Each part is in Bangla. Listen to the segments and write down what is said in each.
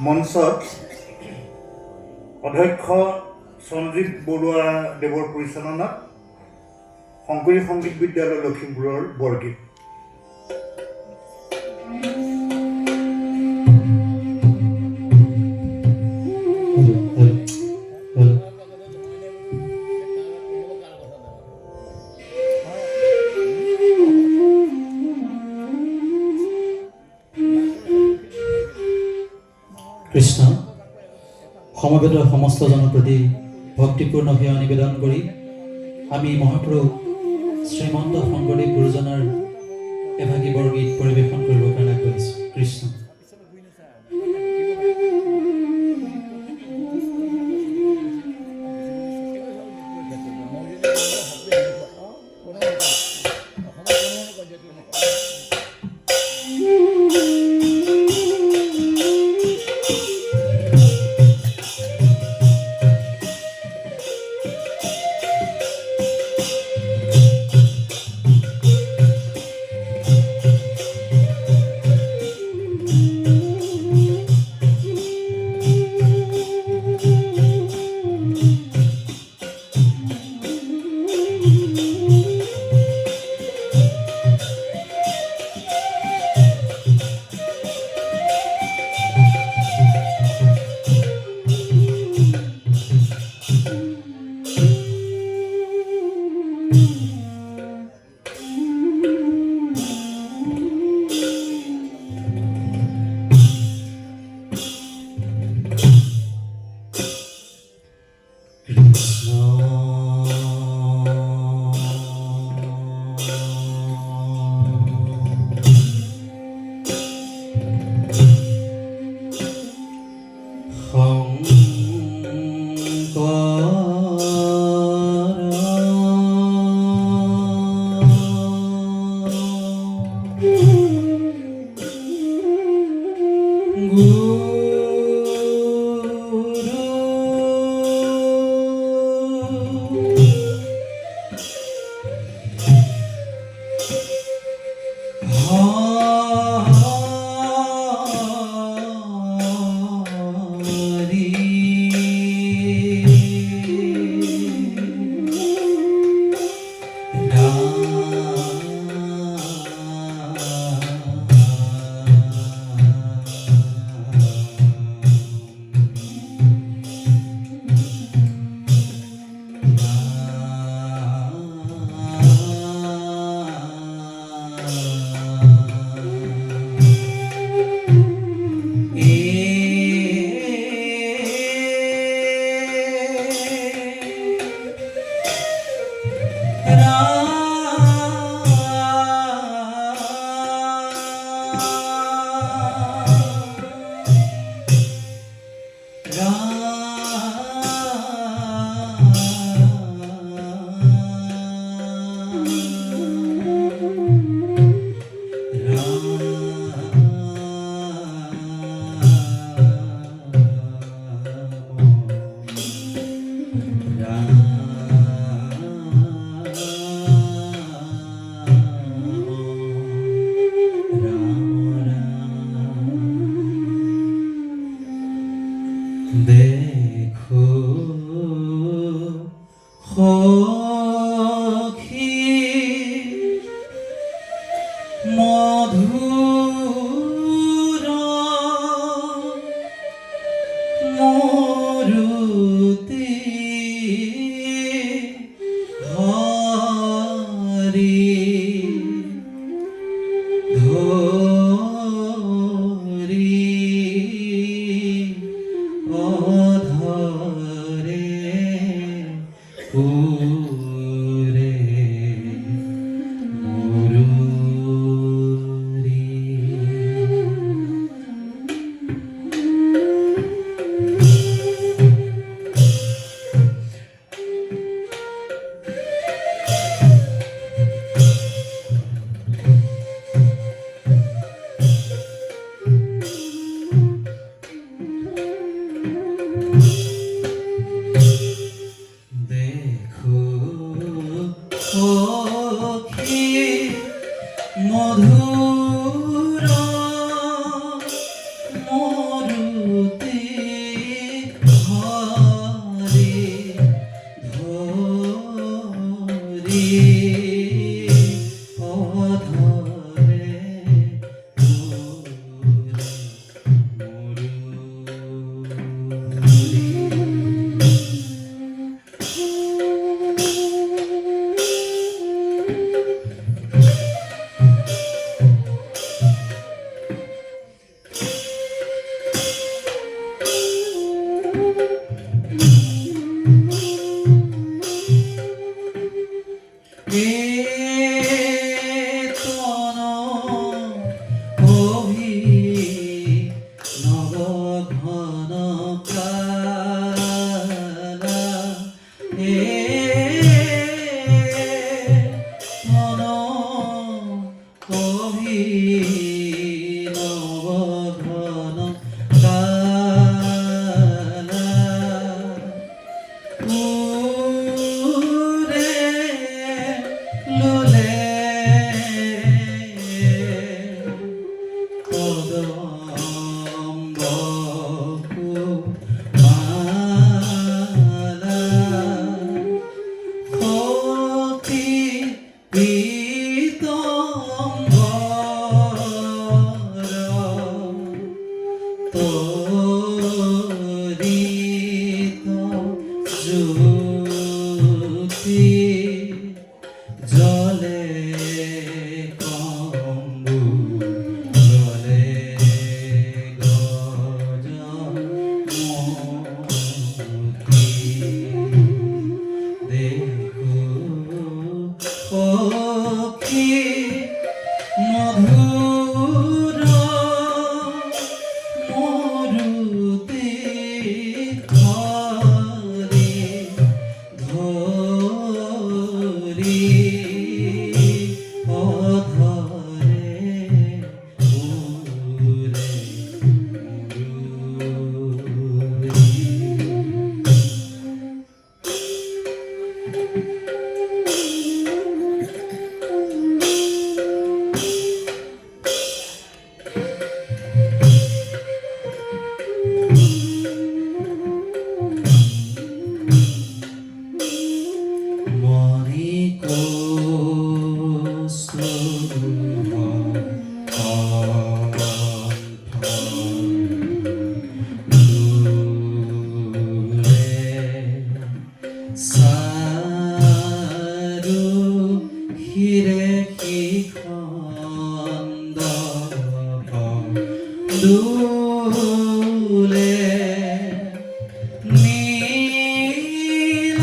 মঞ্চত অধ্যক্ষ সঞ্জীৱ বৰুৱা দেৱৰ পৰিচালনাত শংকৰী সংগীত বিদ্যালয় লখিমপুৰৰ বৰগীত। কৃষ্ণ সমবেত সমস্ত জনৰ প্ৰতি ভক্তিপূৰ্ণ সেৱা নিবেদন কৰি আমি মহাপুৰুষ শ্ৰীমন্ত শংকৰদেৱ গুৰুজনাৰ এভাগী বৰগীত পৰিৱেশন কৰিবৰ কাৰণে আগবাঢ়িছোঁ। কৃষ্ণ দেখো সখী মধুৰ মৰুতি হৰি ধৰি ঘন কালা হে ঘন অভিনব ঘন কালা উরে লোলে কদম্ব মালা অতি পীতম্বর তরিত জ্যোতি জলে কম্বু জলে গজ মোতি দেখো পক্ষী মধুর মরুতে ঘরে ধরি অধরে উরে মুরুরি মণিক সারু হিরে কি খন্দ দুলে নীল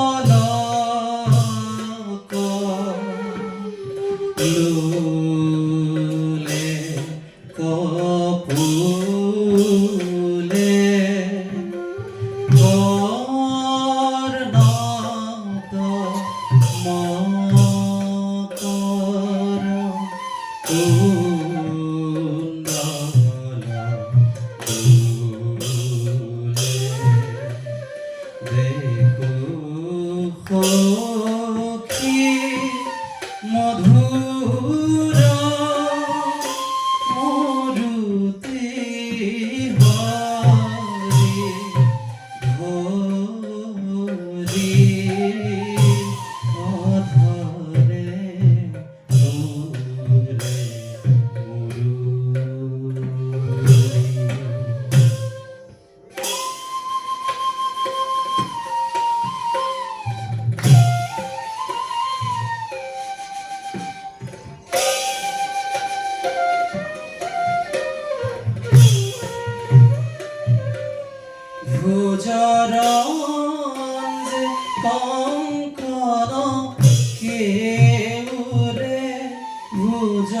অলক লুলে কপুলে বর্ণত মকর কুণ্ডল কুলে দেখো সখী মধুর মরুতে হরি ধরি অধরে উরে মুরুরি ভুজরঞ্জে কঙ্কন কেউরে ভুজরঞ্জে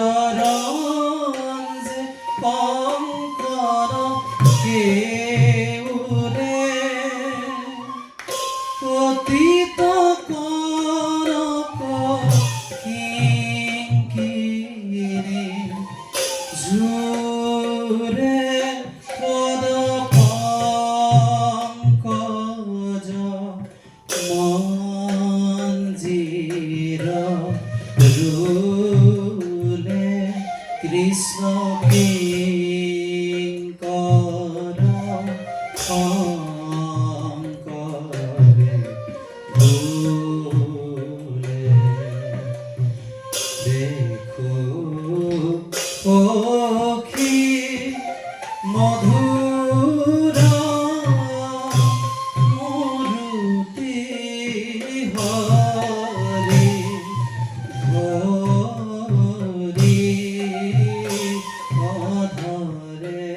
কঙ্কন কেউরে পতিত কনক কিঙ্কিনী ঝুরে পদ পঙ্কজ মঞ্জির রুলে কৃষ্ণ কিঙ্কর শঙ্করে ভুলে দেখো পক্ষী মধুর মরুতে হরি ধরি অধরে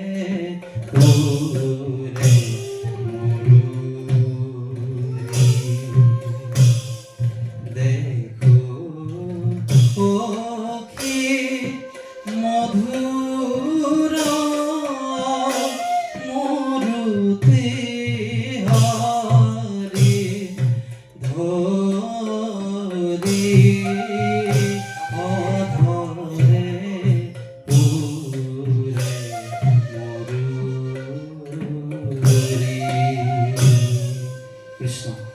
উরে মুরুরি দেখো পক্ষী মধুর কৃষ্ণ।